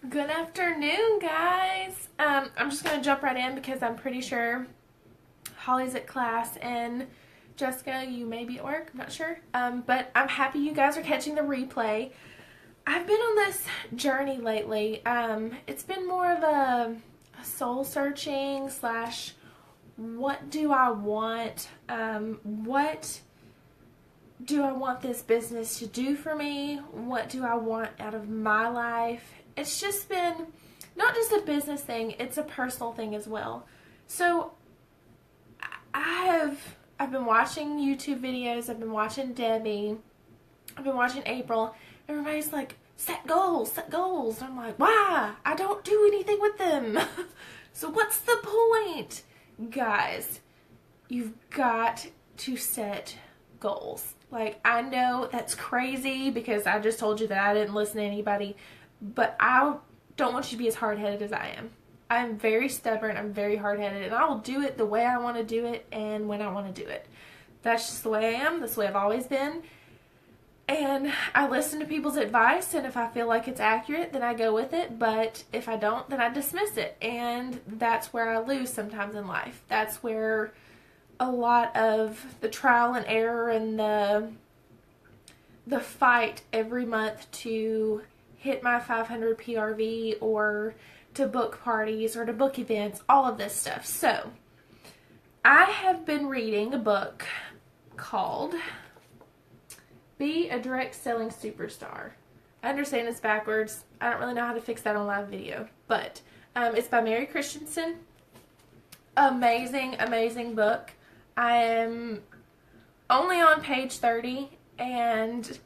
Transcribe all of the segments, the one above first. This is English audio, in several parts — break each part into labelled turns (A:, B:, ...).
A: Good afternoon, guys. I'm just going to jump right in because I'm pretty sure Holly's at class and Jessica, you may be at work. I'm not sure. But I'm happy you guys are catching the replay. I've been on this journey lately. It's been more of a soul searching slash what do I want? What do I want this business to do for me? What do I want out of my life? It's just been not just a business thing, it's a personal thing as well. So I've been watching YouTube videos, I've been watching Debbie, I've been watching April. Everybody's like, set goals, set goals. And I'm like, why? I don't do anything with them. So what's the point? Guys, you've got to set goals. Like, I know that's crazy because I just told you that I didn't listen to anybody, but I don't want you to be as hard-headed as I am. I'm very stubborn, I'm very hard-headed, and I will do it the way I want to do it and when I want to do it. That's just the way I am, that's the way I've always been. And I listen to people's advice, and if I feel like it's accurate, then I go with it, but if I don't, then I dismiss it. And that's where I lose sometimes in life. That's where a lot of the trial and error and the fight every month to hit my 500 PRV or to book parties or to book events, all of this stuff. So, I have been reading a book called Be a Direct Selling Superstar. I understand it's backwards. I don't really know how to fix that on live video, but it's by Mary Christensen. Amazing, amazing book. I am only on page 30, and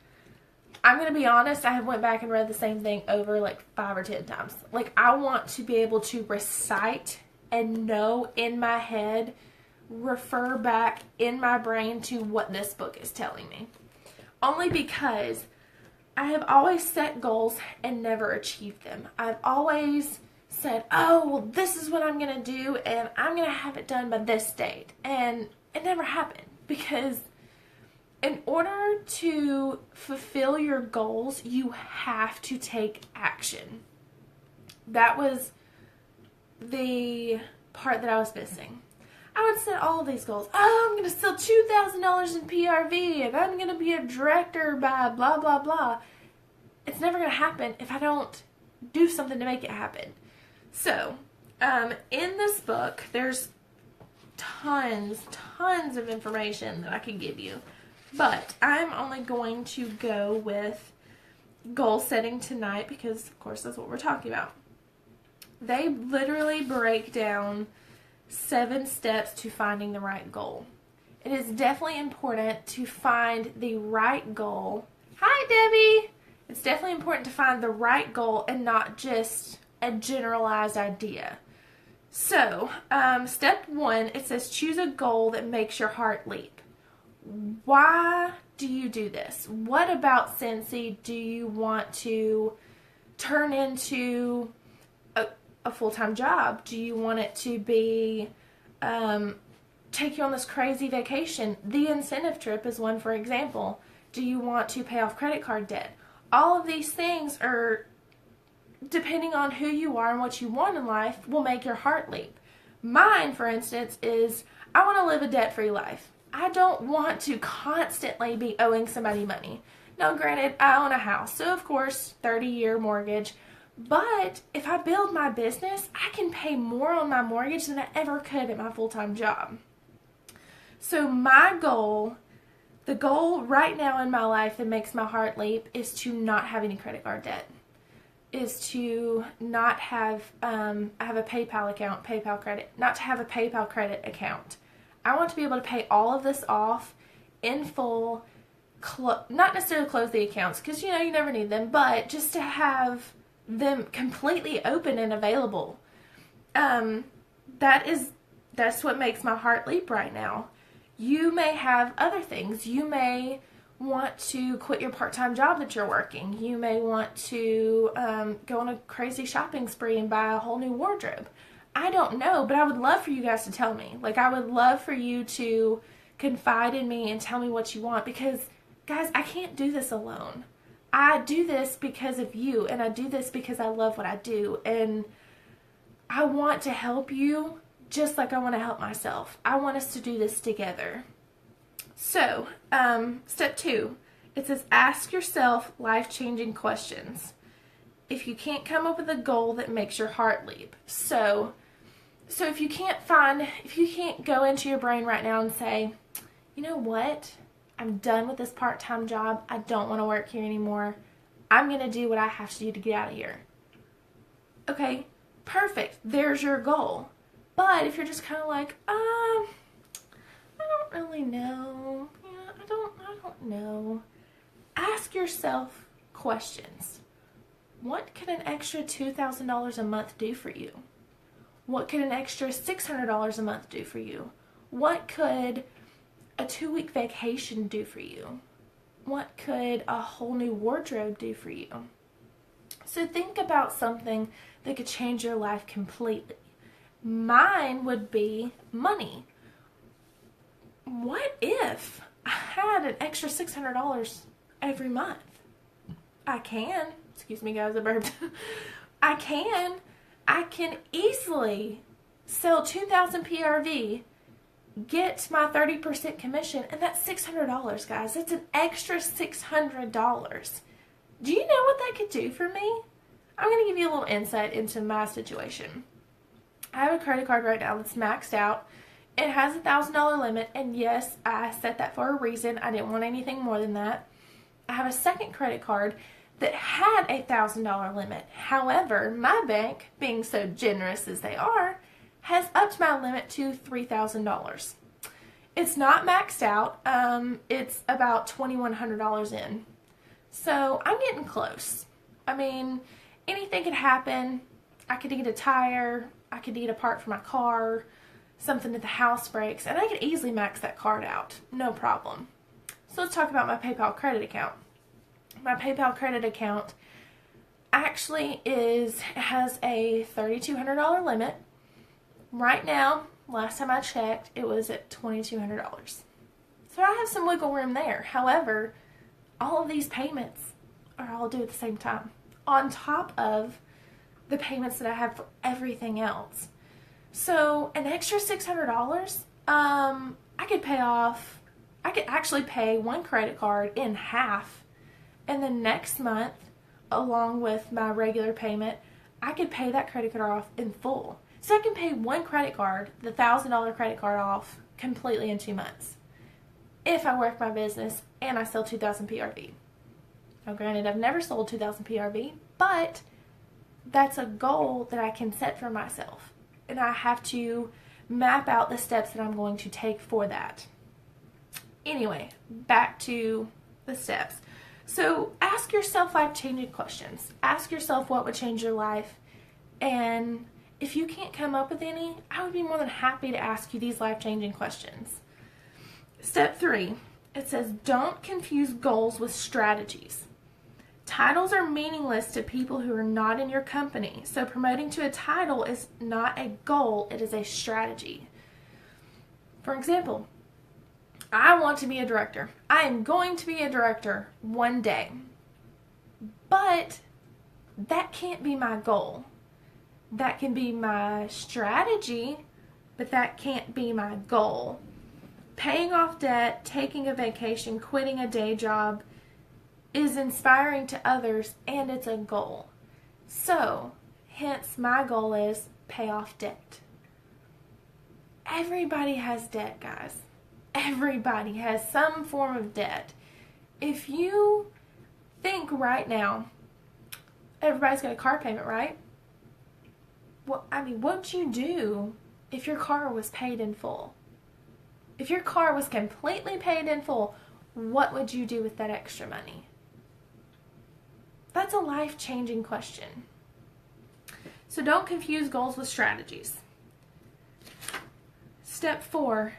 A: I'm going to be honest, I have went back and read the same thing over like 5 or 10 times. Like, I want to be able to recite and know in my head, refer back in my brain to what this book is telling me. Only because I have always set goals and never achieved them. I've always said, oh, well, this is what I'm going to do, and I'm going to have it done by this date. And it never happened because in order to fulfill your goals, you have to take action. That was the part that I was missing. I would set all of these goals. Oh, I'm going to sell $2,000 in PRV, and I'm going to be a director by blah, blah, blah. It's never going to happen if I don't do something to make it happen. So, in this book, there's tons of information that I can give you. But I'm only going to go with goal setting tonight because, of course, that's what we're talking about. They literally break down 7 steps to finding the right goal. It is definitely important to find the right goal. Hi, Debbie! It's definitely important to find the right goal and not just a generalized idea. So, step 1, it says choose a goal that makes your heart leap. Why do you do this? What about Scentsy do you want to turn into a full-time job? Do you want it to be take you on this crazy vacation? The incentive trip is one, for example. Do you want to pay off credit card debt? All of these things are, depending on who you are and what you want in life, will make your heart leap. Mine, for instance, is I want to live a debt-free life. I don't want to constantly be owing somebody money. Now, granted, I own a house, so of course, 30-year mortgage. But if I build my business, I can pay more on my mortgage than I ever could at my full-time job. So my goal, the goal right now in my life that makes my heart leap is to not have any credit card debt. Is to not have, I have a PayPal account, PayPal credit, not to have a PayPal credit account. I want to be able to pay all of this off in full, not necessarily close the accounts because, you know, you never need them, but just to have them completely open and available. That's what makes my heart leap right now. You may have other things. You may want to quit your part-time job that you're working. You may want to go on a crazy shopping spree and buy a whole new wardrobe. I don't know, but I would love for you guys to tell me. Like, I would love for you to confide in me and tell me what you want because, guys, I can't do this alone. I do this because of you, and I do this because I love what I do, and I want to help you just like I want to help myself. I want us to do this together. So, step 2, it says ask yourself life-changing questions. If you can't come up with a goal that makes your heart leap. So if you can't go into your brain right now and say, you know what? I'm done with this part-time job. I don't want to work here anymore. I'm going to do what I have to do to get out of here. Okay, perfect. There's your goal. But if you're just kind of like, I don't really know. Yeah, I don't know. Ask yourself questions. What could an extra $2,000 a month do for you? What could an extra $600 a month do for you? What could a 2-week vacation do for you? What could a whole new wardrobe do for you? So think about something that could change your life completely. Mine would be money. What if I had an extra $600 every month? I can. Excuse me, guys, I burped. I can easily sell 2,000 PRV, get my 30% commission, and that's $600, guys. That's an extra $600. Do you know what that could do for me? I'm going to give you a little insight into my situation. I have a credit card right now that's maxed out. It has a $1,000 limit, and yes, I set that for a reason. I didn't want anything more than that. I have a second credit card that had a $1,000 limit. However, my bank, being so generous as they are, has upped my limit to $3,000. It's not maxed out. It's about $2,100 in. So I'm getting close. I mean, anything could happen. I could need a tire. I could need a part for my car. Something at the house breaks. And I could easily max that card out. No problem. So let's talk about my PayPal credit account. My PayPal credit account actually has a $3,200 limit. Right now, last time I checked, it was at $2,200. So I have some wiggle room there. However, all of these payments are all due at the same time, on top of the payments that I have for everything else. So an extra $600, I could actually pay one credit card in half, and then next month, along with my regular payment, I could pay that credit card off in full. So I can pay one credit card, the $1,000 credit card, off completely in 2 months if I work my business and I sell 2,000 PRV. Now granted, I've never sold 2,000 PRV, but that's a goal that I can set for myself. And I have to map out the steps that I'm going to take for that. Anyway, back to the steps. So ask yourself life-changing questions. Ask yourself what would change your life. And if you can't come up with any, I would be more than happy to ask you these life-changing questions. Step 3, it says don't confuse goals with strategies. Titles are meaningless to people who are not in your company. So promoting to a title is not a goal, it is a strategy. For example, I want to be a director. I am going to be a director one day. But that can't be my goal. That can be my strategy, but that can't be my goal. Paying off debt, taking a vacation, quitting a day job is inspiring to others, and it's a goal. So, hence my goal is pay off debt. Everybody has debt, guys. Everybody has some form of debt. If you think right now, everybody's got a car payment, right? Well, I mean, what would you do if your car was paid in full? If your car was completely paid in full, what would you do with that extra money? That's a life-changing question. So don't confuse goals with strategies. Step 4,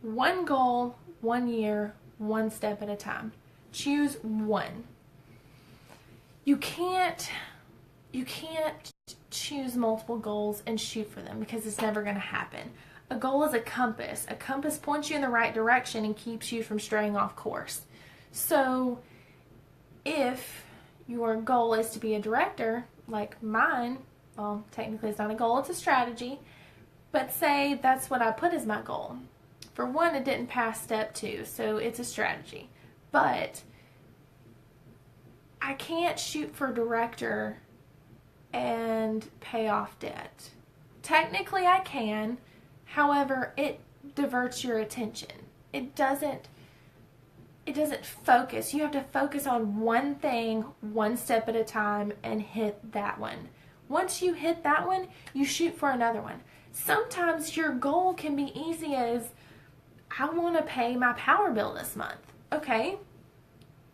A: one goal, 1 year, one step at a time. Choose one. You can't choose multiple goals and shoot for them because it's never going to happen. A goal is a compass. A compass points you in the right direction and keeps you from straying off course. So if your goal is to be a director, like mine, well, technically it's not a goal, it's a strategy, but say that's what I put as my goal. For one, it didn't pass step 2, so it's a strategy. But I can't shoot for director and pay off debt. Technically I can, however, it diverts your attention. It doesn't focus. You have to focus on one thing, one step at a time, and hit that one. Once you hit that one, you shoot for another one. Sometimes your goal can be easy as, I want to pay my power bill this month. Okay,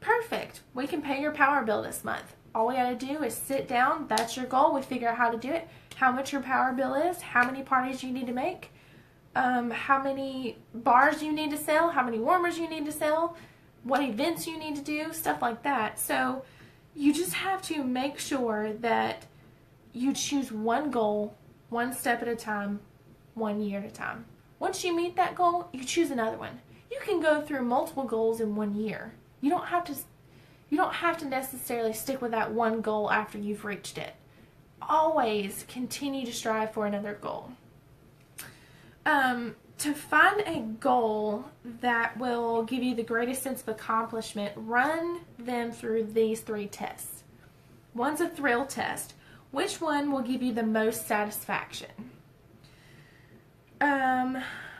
A: perfect. We can pay your power bill this month. All we got to do is sit down. That's your goal. We figure out how to do it, how much your power bill is, how many parties you need to make, how many bars you need to sell, how many warmers you need to sell, what events you need to do, stuff like that. So you just have to make sure that you choose one goal, one step at a time, 1 year at a time. Once you meet that goal, you choose another one. You can go through multiple goals in 1 year. You don't have to necessarily stick with that one goal after you've reached it. Always continue to strive for another goal. To find a goal that will give you the greatest sense of accomplishment, run them through these 3 tests. One's a thrill test. Which one will give you the most satisfaction?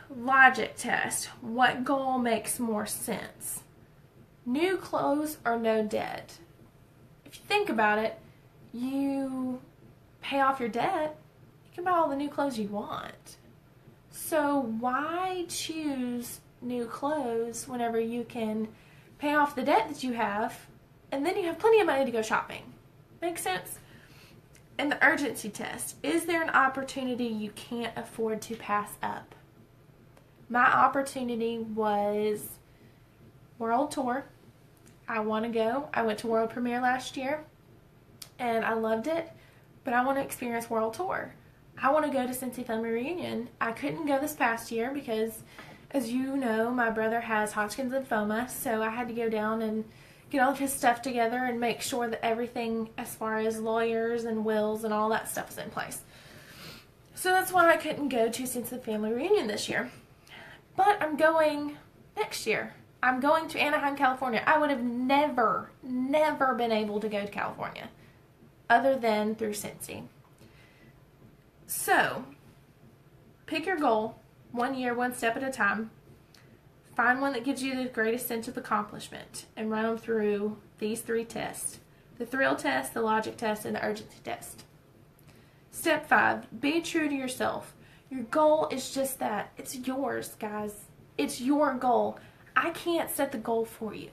A: Logic test. What goal makes more sense? New clothes or no debt? If you think about it, you pay off your debt, you can buy all the new clothes you want. So why choose new clothes whenever you can pay off the debt that you have and then you have plenty of money to go shopping? Make sense? And the urgency test. Is there an opportunity you can't afford to pass up? My opportunity was World Tour. I want to go. I went to World Premiere last year and I loved it, but I want to experience World Tour. I want to go to Cincy Family Reunion. I couldn't go this past year because, as you know, my brother has Hodgkin's lymphoma, so I had to go down and get all of his stuff together and make sure that everything as far as lawyers and wills and all that stuff is in place. So that's why I couldn't go to Cincy Family Reunion this year. But I'm going next year. I'm going to Anaheim, California. I would have never been able to go to California other than through Cincy. So, pick your goal, 1 year, one step at a time. Find one that gives you the greatest sense of accomplishment and run them through these 3 tests. The thrill test, the logic test, and the urgency test. Step 5, be true to yourself. Your goal is just that. It's yours, guys. It's your goal. I can't set the goal for you.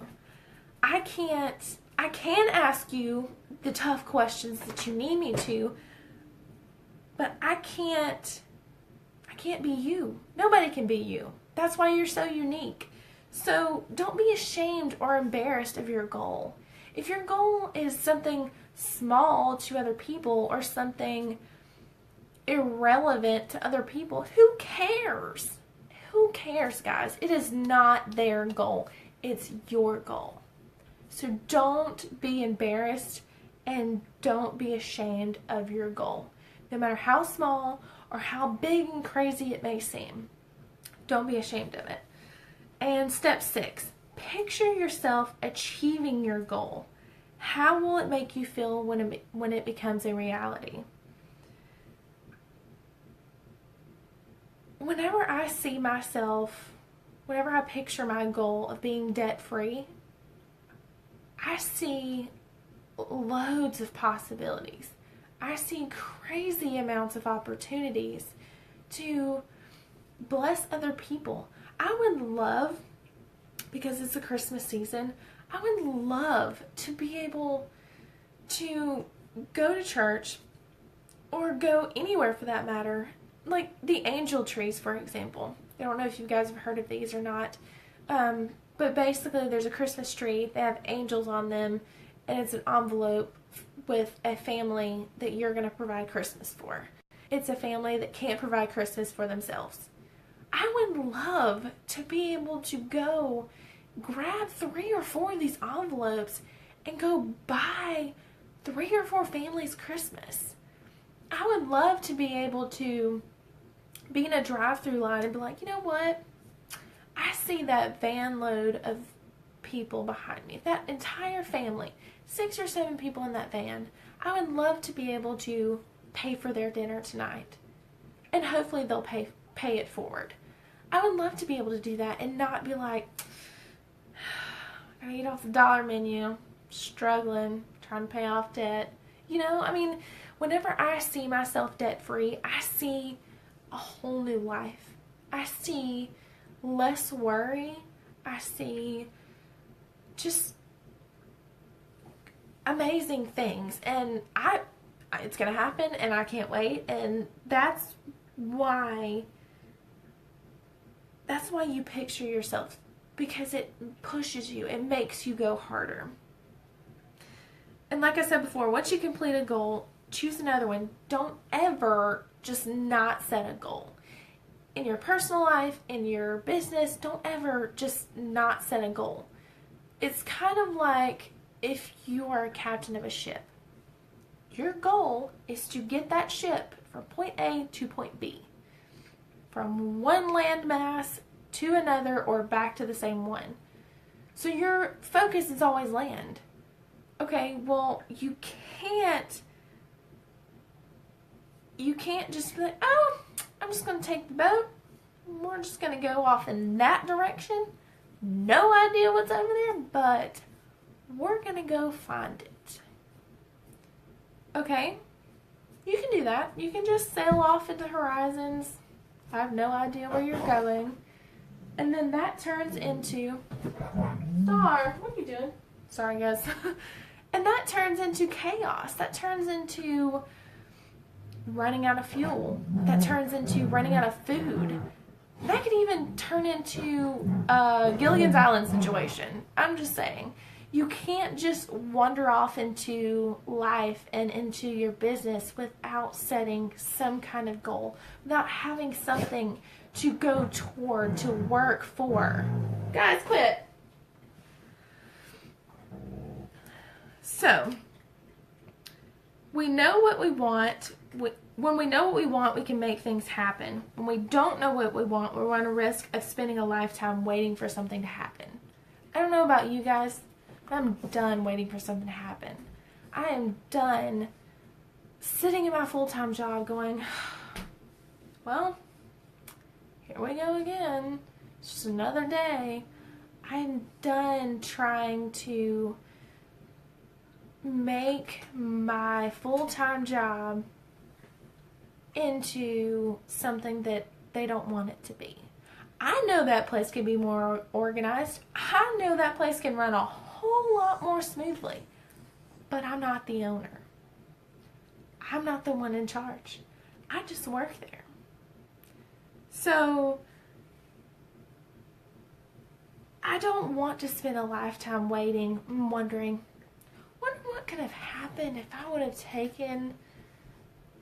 A: I can ask you the tough questions that you need me to, but I can't be you. Nobody can be you. That's why you're so unique. So don't be ashamed or embarrassed of your goal. If your goal is something small to other people or something irrelevant to other people, who cares? Who cares, guys? It is not their goal. It's your goal. So don't be embarrassed and don't be ashamed of your goal. No matter how small or how big and crazy it may seem, don't be ashamed of it. And step 6, picture yourself achieving your goal. How will it make you feel when it becomes a reality? Whenever I see myself, whenever I picture my goal of being debt-free, I see loads of possibilities. I see crazy amounts of opportunities to bless other people. I would love, because it's the Christmas season, I would love to be able to go to church or go anywhere for that matter, like the angel trees, for example. I don't know if you guys have heard of these or not, but basically there's a Christmas tree, they have angels on them, and it's an envelope with a family that you're going to provide Christmas for. It's a family that can't provide Christmas for themselves. I would love to be able to go grab 3 or 4 of these envelopes and go buy 3 or 4 families Christmas. I would love to be able to be in a drive-through line and be like, you know what? I see that van load of people behind me, that entire family, 6 or 7 people in that van. I would love to be able to pay for their dinner tonight, and hopefully they'll pay it forward. I would love to be able to do that and not be like, I gotta eat off the dollar menu, struggling, trying to pay off debt. You know, I mean, whenever I see myself debt-free, I see a whole new life. I see less worry. I see just amazing things, and it's gonna happen, and I can't wait. And that's why you picture yourself, because it pushes you, it makes you go harder. And like I said before, once you complete a goal, choose another one. Don't ever just not set a goal. In your personal life, in your business, don't ever just not set a goal. It's kind of like if you are a captain of a ship. Your goal is to get that ship from point A to point B. From one landmass to another, or back to the same one. So your focus is always land. Okay, well, you can't just be like, oh, I'm just going to take the boat. We're just going to go off in that direction. No idea what's over there, but we're going to go find it. Okay, you can do that. You can just sail off into horizons. I have no idea where you're going. And then that turns into... Star, what are you doing? Sorry, guys. And that turns into chaos. That turns into running out of fuel. That turns into running out of food. That could even turn into a Gilligan's Island situation. I'm just saying. You can't just wander off into life and into your business without setting some kind of goal, without having something to go toward, to work for. Guys, quit. So, we know what we want. When we know what we want, we can make things happen. When we don't know what we want, we run a risk of spending a lifetime waiting for something to happen. I don't know about you guys, but I'm done waiting for something to happen. I am done sitting in my full-time job going, well, here we go again. It's just another day. I'm done trying to make my full-time job into something that they don't want it to be. I know that place can be more organized. I know that place can run a whole lot more smoothly. But I'm not the owner. I'm not the one in charge. I just work there. So, I don't want to spend a lifetime waiting and wondering, what could have happened if I would have taken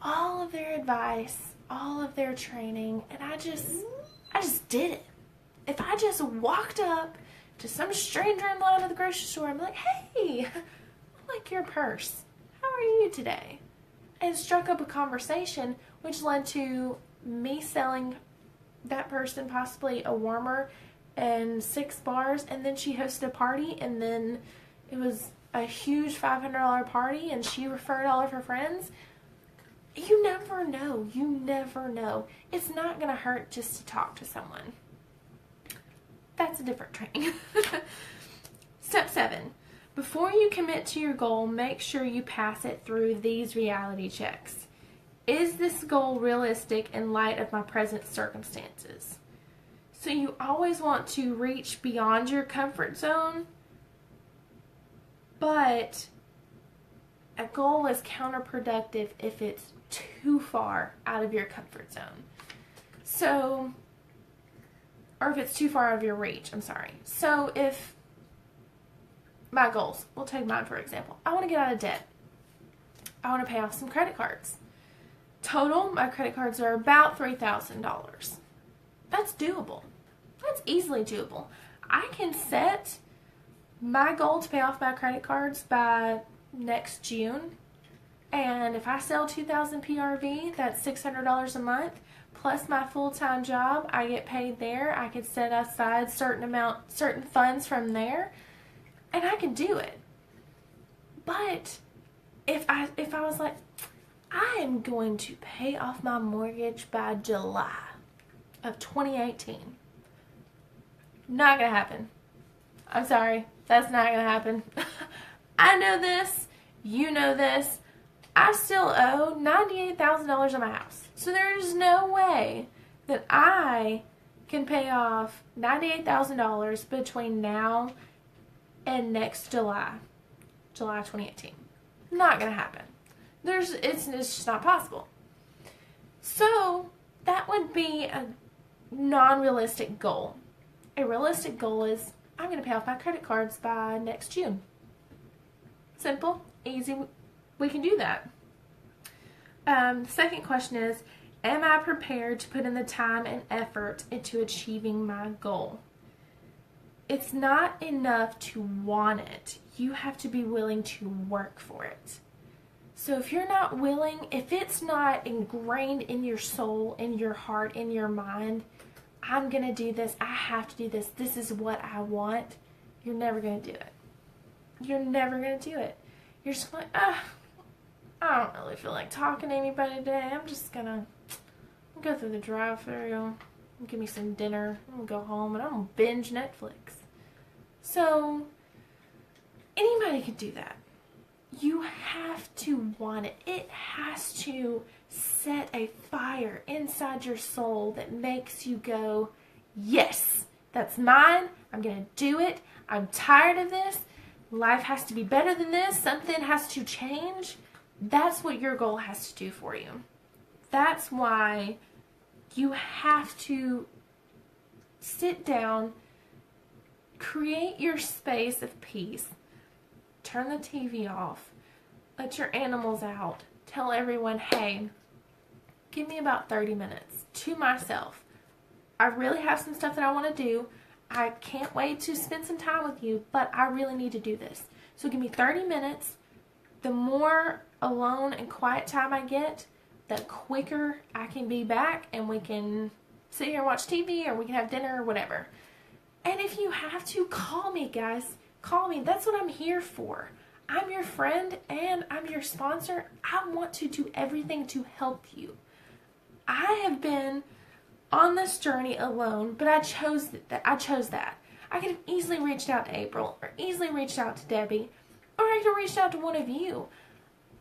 A: all of their advice, all of their training, and I just did it. If I just walked up to some stranger in line at the grocery store and be like, hey, I like your purse. How are you today? And struck up a conversation, which led to me selling that person possibly a warmer and 6 bars, and then she hosted a party, and then it was a huge $500 party, and she referred all of her friends. You never know. You never know. It's not going to hurt just to talk to someone. That's a different training. Step 7. Before you commit to your goal, make sure you pass it through these reality checks. Is this goal realistic in light of my present circumstances? So you always want to reach beyond your comfort zone, but a goal is counterproductive if it's too far out of your comfort zone. So, or if it's too far out of your reach, I'm sorry. So if my goals, we'll take mine for example. I want to get out of debt. I want to pay off some credit cards. Total, my credit cards are about $3,000. That's doable. That's easily doable. I can set My goal to pay off my credit cards by next June. And if I sell 2,000 PRV, that's $600 a month. Plus my full-time job, I get paid there. I could set aside certain funds from there, and I can do it. But if I was like, I am going to pay off my mortgage by July of 2018, not gonna happen. I'm sorry, that's not gonna happen. I know this, you know this. I still owe $98,000 on my house. So there is no way that I can pay off $98,000 between now and next July 2018. Not going to happen. It's just not possible. So that would be a non-realistic goal. A realistic goal is I'm going to pay off my credit cards by next June. Simple, easy. We can do that. The second question is, am I prepared to put in the time and effort into achieving my goal? It's not enough to want it. You have to be willing to work for it. So if you're not willing, if it's not ingrained in your soul, in your heart, in your mind, I'm going to do this, I have to do this, this is what I want, you're never going to do it. You're never going to do it. You're just like, I don't really feel like talking to anybody today. I'm just gonna go through the drive-thru, give me some dinner, I'm gonna go home, and I'm gonna binge Netflix. So, anybody can do that. You have to want it. It has to set a fire inside your soul that makes you go, yes, that's mine. I'm gonna do it. I'm tired of this. Life has to be better than this. Something has to change. That's what your goal has to do for you. That's why you have to sit down, create your space of peace, turn the TV off, let your animals out, tell everyone, hey, give me about 30 minutes to myself. I really have some stuff that I want to do. I can't wait to spend some time with you, but I really need to do this. So give me 30 minutes. The more alone and quiet time I get, the quicker I can be back and we can sit here and watch TV or we can have dinner or whatever. And if you have to, call me, guys. Call me. That's what I'm here for. I'm your friend and I'm your sponsor. I want to do everything to help you. I have been on this journey alone, but I chose that. I could have easily reached out to April or easily reached out to Debbie, or I could have reached out to one of you.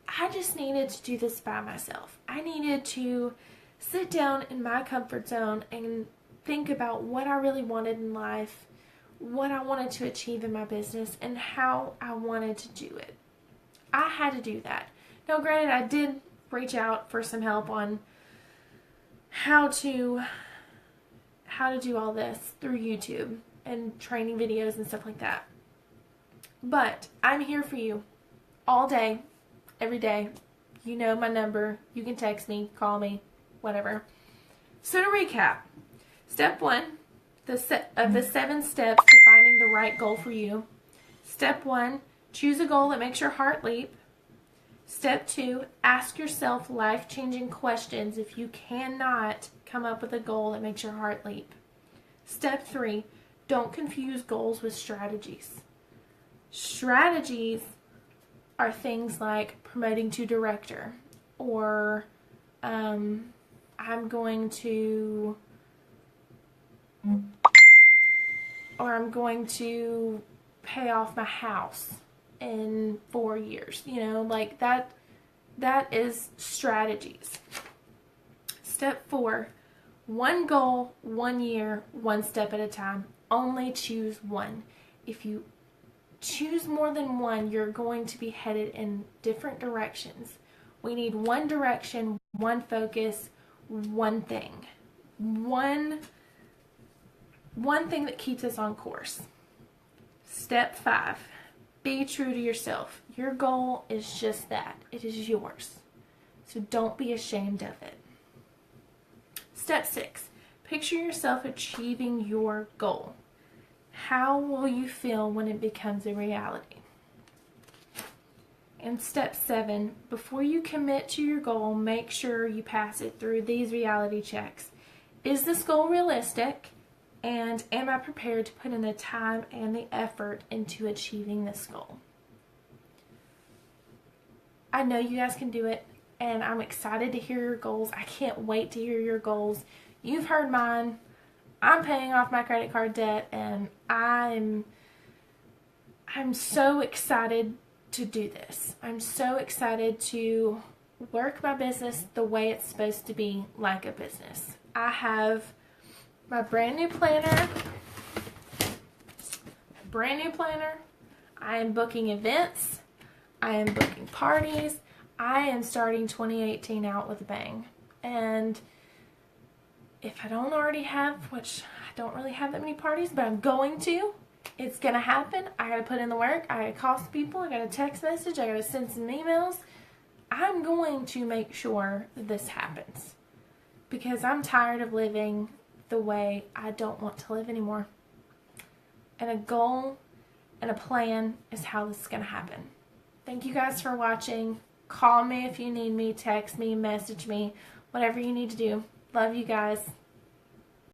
A: I just needed to do this by myself. I needed to sit down in my comfort zone and think about what I really wanted in life, what I wanted to achieve in my business, and how I wanted to do it. I had to do that. Now, granted, I did reach out for some help on how to do all this through YouTube and training videos and stuff like that. But I'm here for you all day, every day. You know my number. You can text me, call me, whatever. So to recap, step 1 of the 7 steps to finding the right goal for you. Step 1, choose a goal that makes your heart leap. Step 2, ask yourself life-changing questions if you cannot come up with a goal that makes your heart leap. Step 3, don't confuse goals with strategies. Strategies are things like promoting to director, or I'm going to pay off my house in 4 years. You know, like that is strategies. Step 4, one goal, 1 year, 1 step at a time. Only choose one. If you choose more than one, you're going to be headed in different directions. We need one direction, one focus, one thing. One thing that keeps us on course. Step 5, be true to yourself. Your goal is just that. It is yours. So don't be ashamed of it. Step 6, picture yourself achieving your goal. How will you feel when it becomes a reality? And step 7, before you commit to your goal, make sure you pass it through these reality checks. Is this goal realistic? And am I prepared to put in the time and the effort into achieving this goal? I know you guys can do it, and I'm excited to hear your goals. I can't wait to hear your goals. You've heard mine. I'm paying off my credit card debt, and I'm so excited to do this. I'm so excited to work my business the way it's supposed to be, like a business. I have my brand new planner. I am booking events. I am booking parties. I am starting 2018 out with a bang. And if I don't already have, which I don't really have that many parties, but I'm going to, it's going to happen. I got to put in the work. I got to call some people. I got to text message. I got to send some emails. I'm going to make sure that this happens because I'm tired of living the way I don't want to live anymore. And a goal and a plan is how this is going to happen. Thank you guys for watching. Call me if you need me. Text me. Message me. Whatever you need to do. Love you guys.